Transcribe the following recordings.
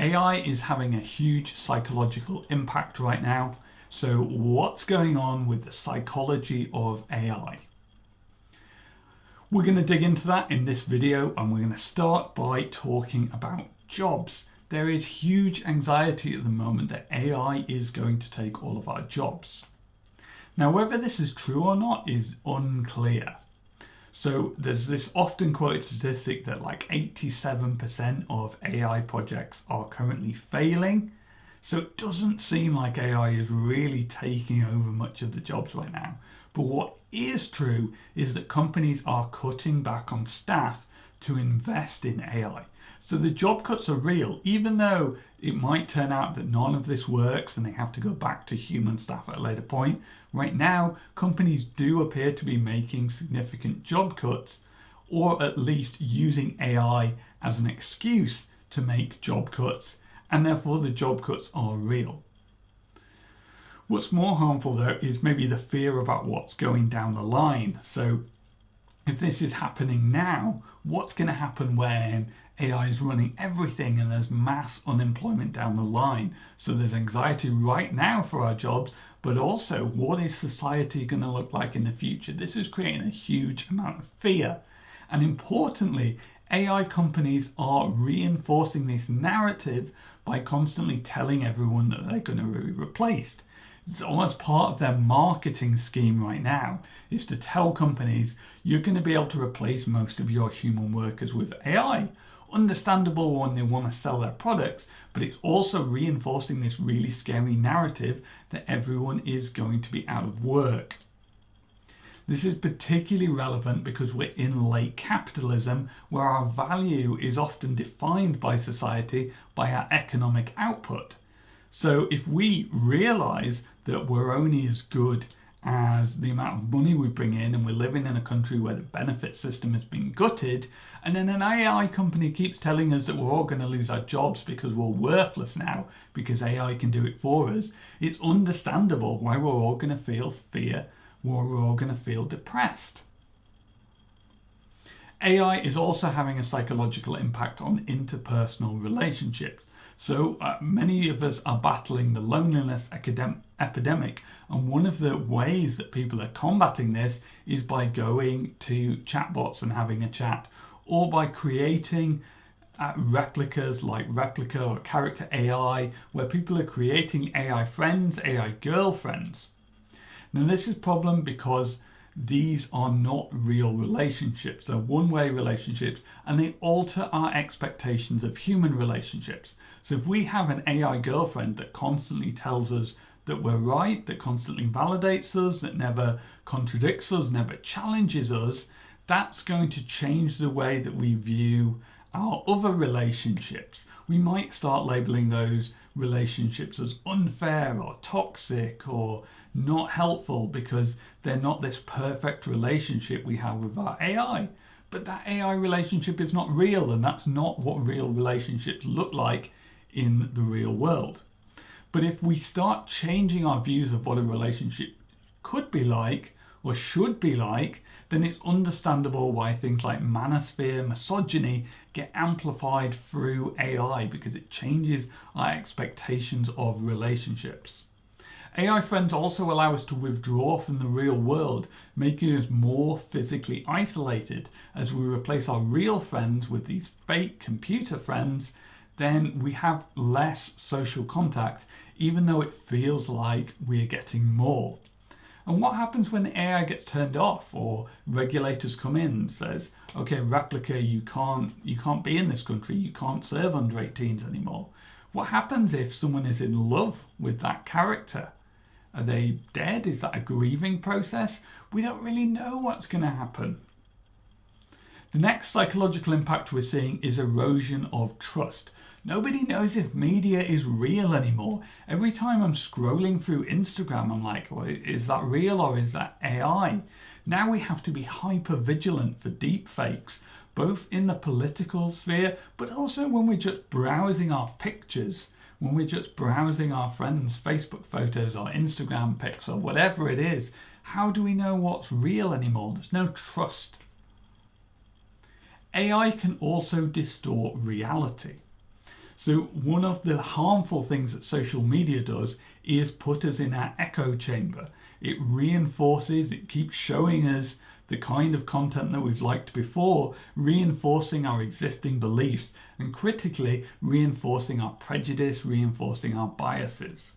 AI is having a huge psychological impact right now. So what's going on with the psychology of AI? We're going to dig into that in this video, and we're going to start by talking about jobs. There is huge anxiety at the moment that AI is going to take all of our jobs. Now, whether this is true or not is unclear. So there's this often quoted statistic that like 87% of AI projects are currently failing. So it doesn't seem like AI is really taking over much of the jobs right now. But what is true is that companies are cutting back on staff to invest in AI. So the job cuts are real, even though it might turn out that none of this works and they have to go back to human staff at a later point. Right now, companies do appear to be making significant job cuts, or at least using AI as an excuse to make job cuts, and therefore the job cuts are real. What's more harmful though is maybe the fear about what's going down the line. So if this is happening now, what's going to happen when AI is running everything and there's mass unemployment down the line? So there's anxiety right now for our jobs, but also what is society going to look like in the future? This is creating a huge amount of fear. And importantly, AI companies are reinforcing this narrative by constantly telling everyone that they're going to be replaced. It's almost part of their marketing scheme right now, is to tell companies you're going to be able to replace most of your human workers with AI. Understandable when they want to sell their products, but it's also reinforcing this really scary narrative that everyone is going to be out of work. This is particularly relevant because we're in late capitalism, where our value is often defined by society by our economic output. So if we realize that we're only as good as the amount of money we bring in, and we're living in a country where the benefit system has been gutted, and then an AI company keeps telling us that we're all going to lose our jobs because we're worthless now because AI can do it for us, it's understandable why we're all going to feel fear, why we're all going to feel depressed. AI is also having a psychological impact on interpersonal relationships. So many of us are battling the loneliness epidemic, and one of the ways that people are combating this is by going to chatbots and having a chat, or by creating replicas like Replica or Character AI, where people are creating AI friends, AI girlfriends. Now this is a problem because these are not real relationships. They're one-way relationships, and they alter our expectations of human relationships. So if we have an AI girlfriend that constantly tells us that we're right, that constantly validates us, that never contradicts us, never challenges us, that's going to change the way that we view our other relationships. We might start labeling those relationships as unfair or toxic or not helpful because they're not this perfect relationship we have with our AI. But that AI relationship is not real, and that's not what real relationships look like in the real world. But if we start changing our views of what a relationship could be like or should be like, then it's understandable why things like manosphere, misogyny get amplified through AI, because it changes our expectations of relationships. AI friends also allow us to withdraw from the real world, making us more physically isolated. As we replace our real friends with these fake computer friends, then we have less social contact, even though it feels like we're getting more. And what happens when the AI gets turned off, or regulators come in and says, okay, Replica, you can't be in this country, you can't serve under 18s anymore? What happens if someone is in love with that character? Are they dead? Is that a grieving process? We don't really know what's going to happen. The next psychological impact we're seeing is erosion of trust. Nobody knows if media is real anymore. Every time I'm scrolling through Instagram, I'm like, well, is that real or is that AI? Now we have to be hyper vigilant for deepfakes, both in the political sphere, but also when we're just browsing our pictures, when we're just browsing our friends' Facebook photos or Instagram pics or whatever it is. How do we know what's real anymore? There's no trust. AI can also distort reality. So one of the harmful things that social media does is put us in our echo chamber. It reinforces, it keeps showing us the kind of content that we've liked before, reinforcing our existing beliefs, and critically reinforcing our prejudice, reinforcing our biases.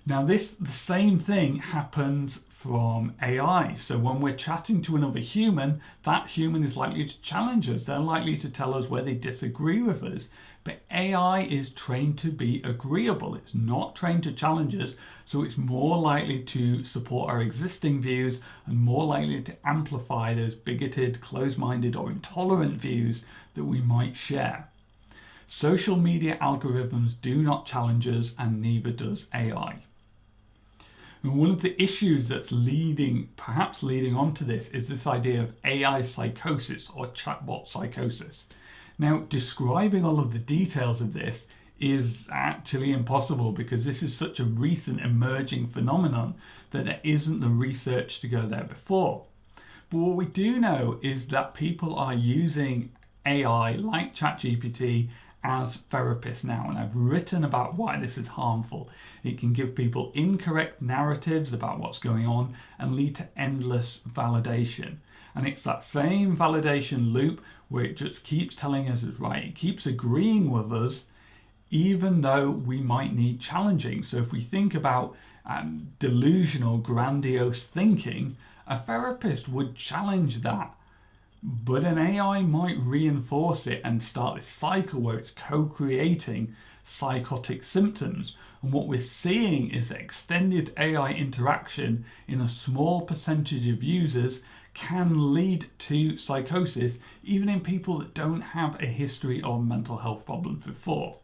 Now the same thing happens from AI. So when we're chatting to another human, that human is likely to challenge us. They're likely to tell us where they disagree with us. But AI is trained to be agreeable. It's not trained to challenge us. So it's more likely to support our existing views and more likely to amplify those bigoted, closed-minded, or intolerant views that we might share. Social media algorithms do not challenge us, and neither does AI. And one of the issues that's perhaps leading on to this is this idea of AI psychosis or chatbot psychosis. Now, describing all of the details of this is actually impossible because this is such a recent emerging phenomenon that there isn't the research to go there before. But what we do know is that people are using AI like ChatGPT as therapists now, and I've written about why this is harmful. It can give people incorrect narratives about what's going on and lead to endless validation. And it's that same validation loop where it just keeps telling us it's right. It keeps agreeing with us even though we might need challenging. So if we think about delusional, grandiose thinking, a therapist would challenge that. But an AI might reinforce it and start this cycle where it's co-creating psychotic symptoms. And what we're seeing is that extended AI interaction in a small percentage of users can lead to psychosis, even in people that don't have a history of mental health problems before.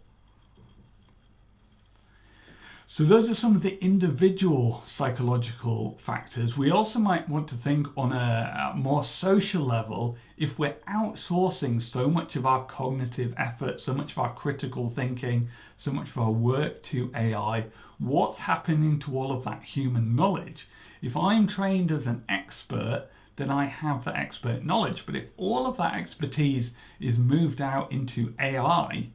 So those are some of the individual psychological factors. We also might want to think on a more social level. If we're outsourcing so much of our cognitive effort, so much of our critical thinking, so much of our work to AI, what's happening to all of that human knowledge? If I'm trained as an expert, then I have that expert knowledge. But if all of that expertise is moved out into AI,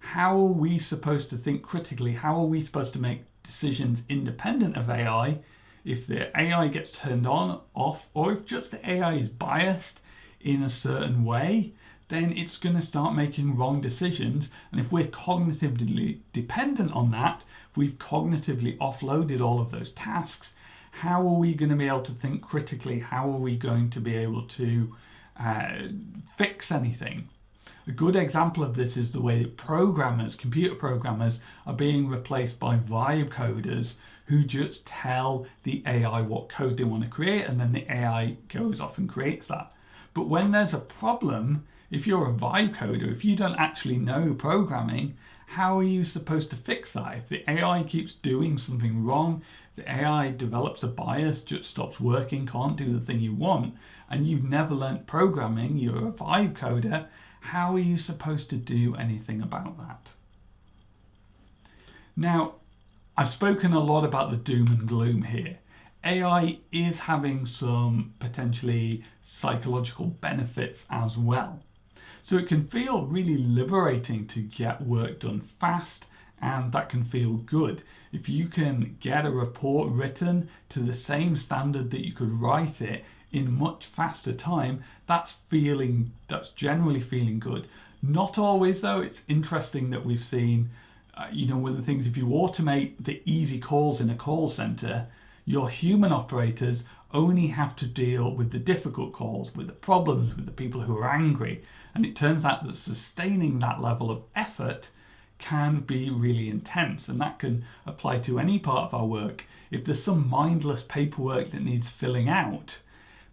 how are we supposed to think critically? How are we supposed to make decisions independent of AI if the AI gets turned on, off, or if just the AI is biased in a certain way? Then it's going to start making wrong decisions. And if we're cognitively dependent on that, if we've cognitively offloaded all of those tasks, how are we going to be able to think critically? How are we going to be able to fix anything? A good example of this is the way that computer programmers, are being replaced by vibe coders who just tell the AI what code they want to create, and then the AI goes off and creates that. But when there's a problem, if you're a vibe coder, if you don't actually know programming, how are you supposed to fix that? If the AI keeps doing something wrong, if the AI develops a bias, just stops working, can't do the thing you want, and you've never learnt programming, you're a vibe coder, how are you supposed to do anything about that? Now, I've spoken a lot about the doom and gloom here. AI is having some potentially psychological benefits as well. So it can feel really liberating to get work done fast, and that can feel good. If you can get a report written to the same standard that you could write it in much faster time, that's generally feeling good. Not always though. It's interesting that we've seen, one of the things, if you automate the easy calls in a call center, your human operators only have to deal with the difficult calls, with the problems, with the people who are angry. And it turns out that sustaining that level of effort can be really intense, and that can apply to any part of our work. If there's some mindless paperwork that needs filling out,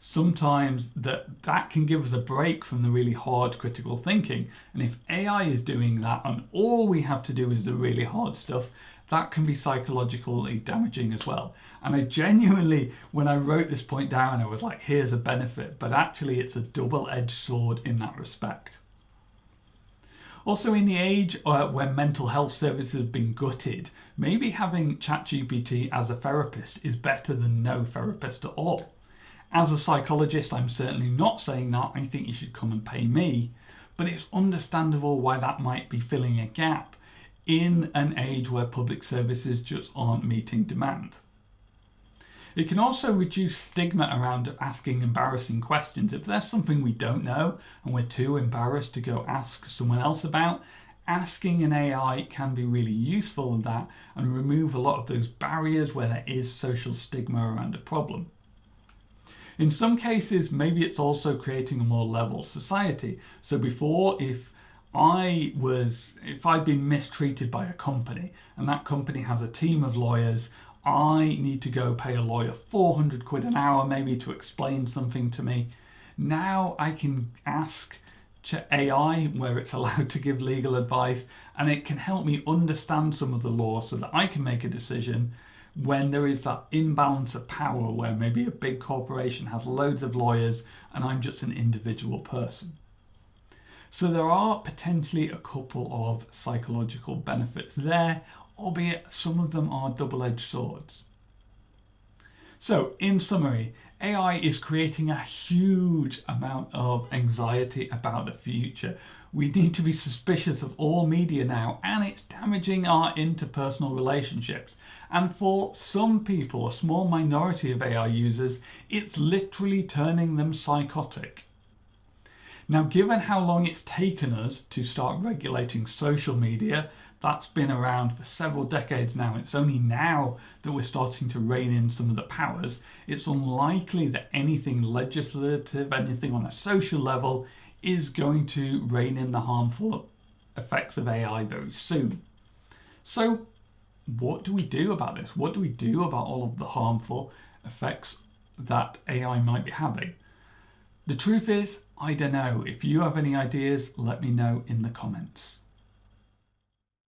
sometimes that can give us a break from the really hard critical thinking. And if AI is doing that and all we have to do is the really hard stuff, that can be psychologically damaging as well. And I genuinely, when I wrote this point down, I was like, here's a benefit, but actually it's a double-edged sword in that respect. Also, in the age where mental health services have been gutted, maybe having ChatGPT as a therapist is better than no therapist at all. As a psychologist, I'm certainly not saying that. I think you should come and pay me. but it's understandable why that might be filling a gap in an age where public services just aren't meeting demand. It can also reduce stigma around asking embarrassing questions. If there's something we don't know and we're too embarrassed to go ask someone else about, asking an AI can be really useful in that and remove a lot of those barriers where there is social stigma around a problem. In some cases, maybe it's also creating a more level society. So before, if I'd been mistreated by a company and that company has a team of lawyers, I need to go pay a lawyer 400 quid an hour maybe to explain something to me. Now I can ask AI where it's allowed to give legal advice, and it can help me understand some of the law so that I can make a decision when there is that imbalance of power where maybe a big corporation has loads of lawyers and I'm just an individual person. So there are potentially a couple of psychological benefits there, albeit some of them are double-edged swords. So in summary, AI is creating a huge amount of anxiety about the future. We need to be suspicious of all media now, and it's damaging our interpersonal relationships. And for some people, a small minority of AI users, it's literally turning them psychotic. Now, given how long it's taken us to start regulating social media, that's been around for several decades now. It's only now that we're starting to rein in some of the powers. It's unlikely that anything legislative, anything on a social level, is going to rein in the harmful effects of AI very soon. So what do we do about this? What do we do about all of the harmful effects that AI might be having? The truth is, I don't know. If you have any ideas, let me know in the comments.